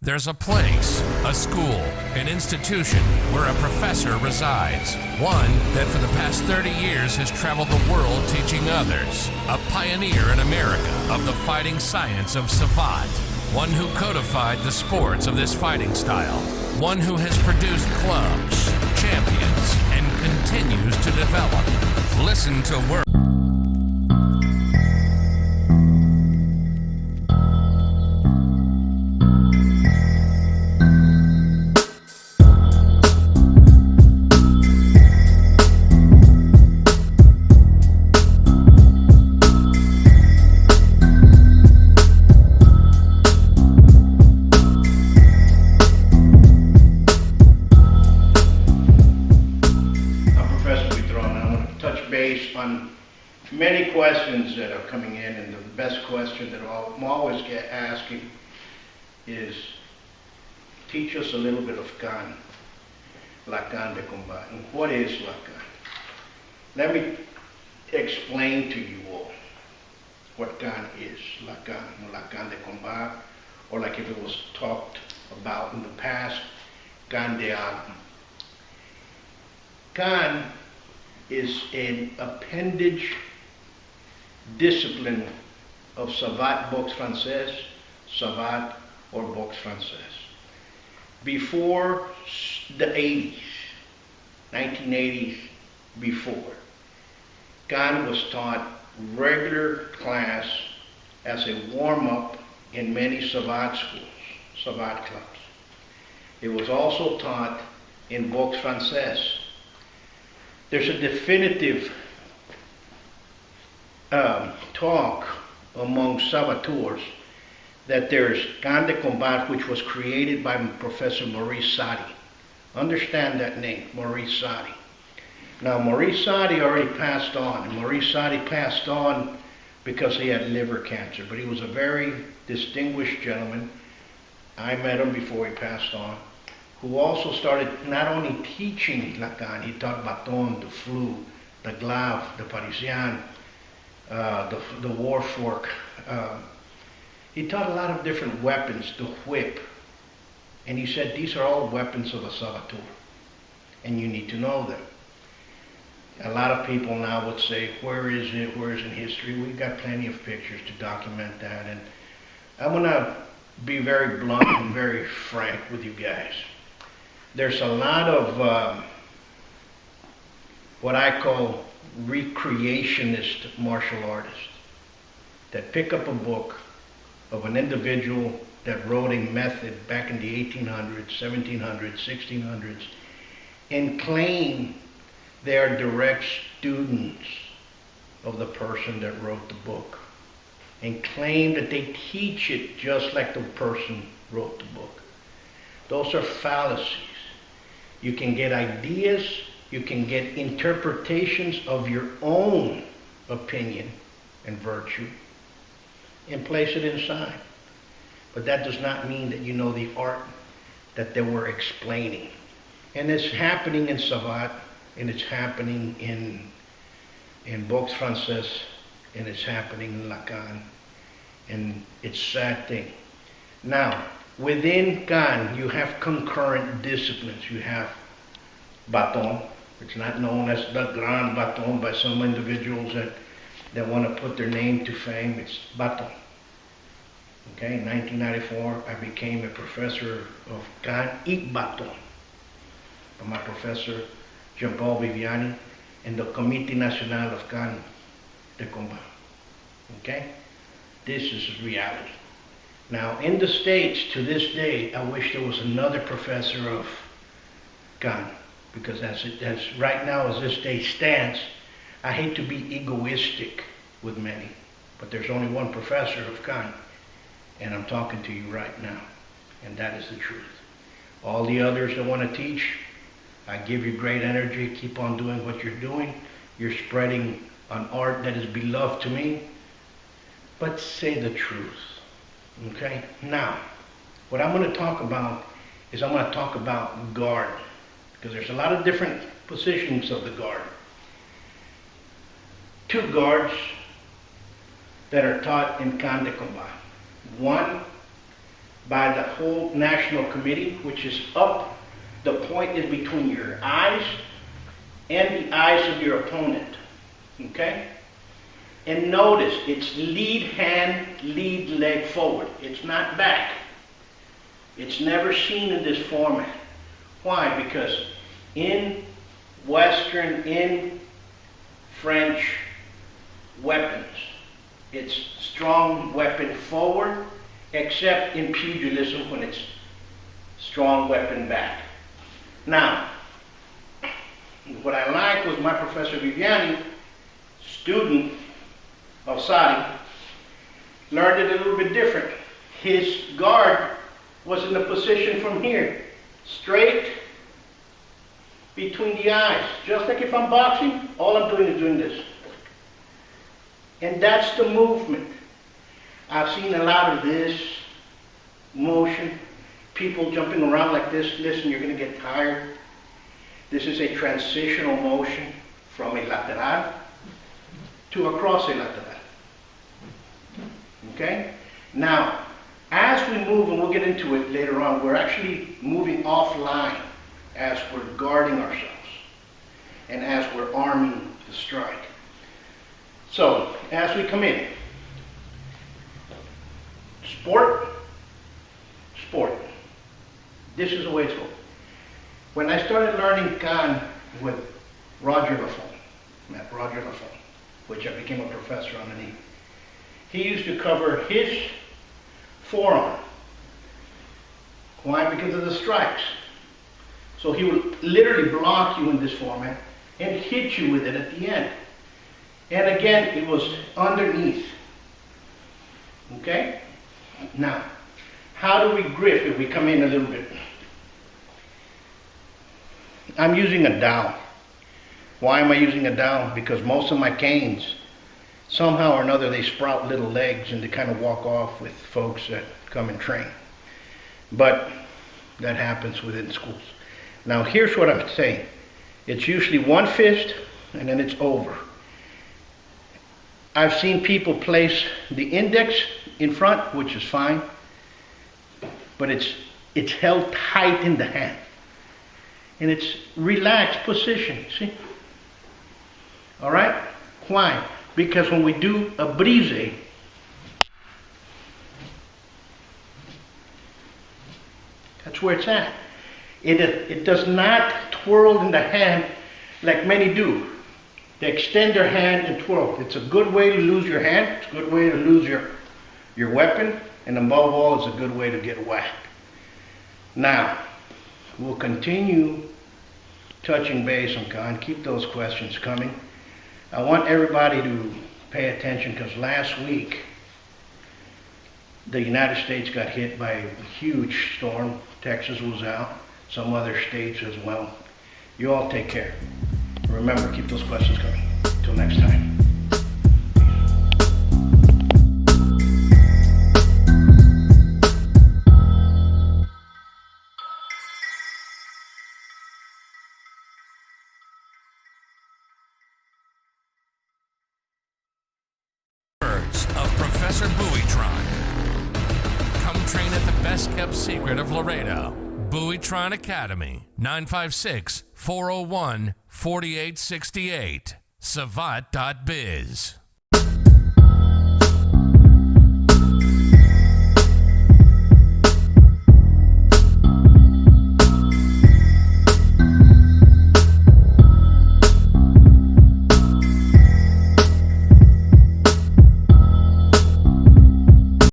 There's a place, a school, an institution where a professor resides. One that for the past 30 years has traveled the world teaching others. A pioneer in America of the fighting science of Savate. One who codified the sports of this fighting style. One who has produced clubs, champions, and continues to develop. Listen to words. On many questions that are coming in, and the best question that I'm always asking is, teach us a little bit of Canne, la Canne de combat. And what is la Canne? Let me explain to you all what Canne is, la Canne de combat, or like if it was talked about in the past, Canne de armes. Canne is an appendage discipline of Savate boxe française, Savate or boxe française. Before the 80s, 1980s, before, Canne was taught regular class as a warm-up in many Savate schools, Savate clubs. It was also taught in boxe française. There's a definitive talk among saboteurs that there's Canne de combat, which was created by Professor Maurice Sadi. Understand that name, Maurice Sadi. Now, Maurice Sadi already passed on, and Maurice Sadi passed on because he had liver cancer, but he was a very distinguished gentleman. I met him before he passed on, who also started not only teaching la Canne, he taught baton, the flou, the glaive, the parisien, the war fork. He taught a lot of different weapons, the whip. And he said, these are all weapons of a saboteur, and you need to know them. A lot of people now would say, where is it, where is it in history? We've got plenty of pictures to document that. And I'm gonna be very blunt and very frank with you guys. There's a lot of what I call recreationist martial artists that pick up a book of an individual that wrote a method back in the 1800s, 1700s, 1600s, and claim they are direct students of the person that wrote the book, and claim that they teach it just like the person wrote the book. Those are fallacies. You can get ideas, you can get interpretations of your own opinion and virtue and place it inside. But that does not mean that you know the art that they were explaining. And it's happening in Savate, and it's happening in boxe française, and it's happening in la Canne, and it's a sad thing. Now, within Canne, you have concurrent disciplines. You have baton. It's not known as the grand baton by some individuals that want to put their name to fame. It's baton. Okay, in 1994, I became a professor of Canne et baton by my professor Jean-Paul Viviani in the Comité National of Canne de combat. Okay, this is reality. Now, in the States, to this day, I wish there was another professor of Canne, because as right now, as this day stands, I hate to be egoistic with many, but there's only one professor of Canne, and I'm talking to you right now, and that is the truth. All the others that want to teach, I give you great energy. Keep on doing what you're doing. You're spreading an art that is beloved to me, but say the truth. Okay, now, what I'm going to talk about is I'm going to talk about guard, because there's a lot of different positions of the guard. Two guards that are taught in Canne de combat. One by the whole national committee, which is up. The point is between your eyes and the eyes of your opponent, okay? And notice, it's lead hand, lead leg forward. It's not back. It's never seen in this format. Why? Because in Western, in French weapons, it's strong weapon forward, except in pugilism when it's strong weapon back. Now, what I like was my Professor Buitrón, student of Saudi, learned it a little bit different. His guard was in the position from here, straight between the eyes. Just like if I'm boxing, all I'm doing is doing this. And that's the movement. I've seen a lot of this motion, people jumping around like this. Listen, you're going to get tired. This is a transitional motion from a lateral to a cross a lateral. Okay? Now, as we move, and we'll get into it later on, we're actually moving offline as we're guarding ourselves and as we're arming the strike. So, as we come in, sport. This is the way it's going. When I started learning Canne with Roger Lafont, which I became a professor underneath, he used to cover his forearm. Why? Because of the strikes. So he would literally block you in this format and hit you with it at the end. And again, it was underneath. Okay? Now, how do we grip if we come in a little bit? I'm using a dowel. Why am I using a dowel? Because most of my canes, somehow or another, they sprout little legs and they kind of walk off with folks that come and train. But that happens within schools. Now, here's what I'm saying. It's usually one fist and then it's over. I've seen people place the index in front, which is fine, but it's held tight in the hand. And it's relaxed position, see? All right? Why? Because when we do a brise, that's where it's at. It does not twirl in the hand like many do. They extend their hand and twirl. It's a good way to lose your hand. It's a good way to lose your weapon. And above all, it's a good way to get whacked. Now, we'll continue touching base on Canne. Keep those questions coming. I want everybody to pay attention because last week, the United States got hit by a huge storm. Texas was out. Some other states as well. You all take care. Remember, keep those questions coming. Till next time. Words of Professor Buitron. Come train at the best-kept secret of Laredo. Buitron Academy, 956-401-4868. Savate.biz.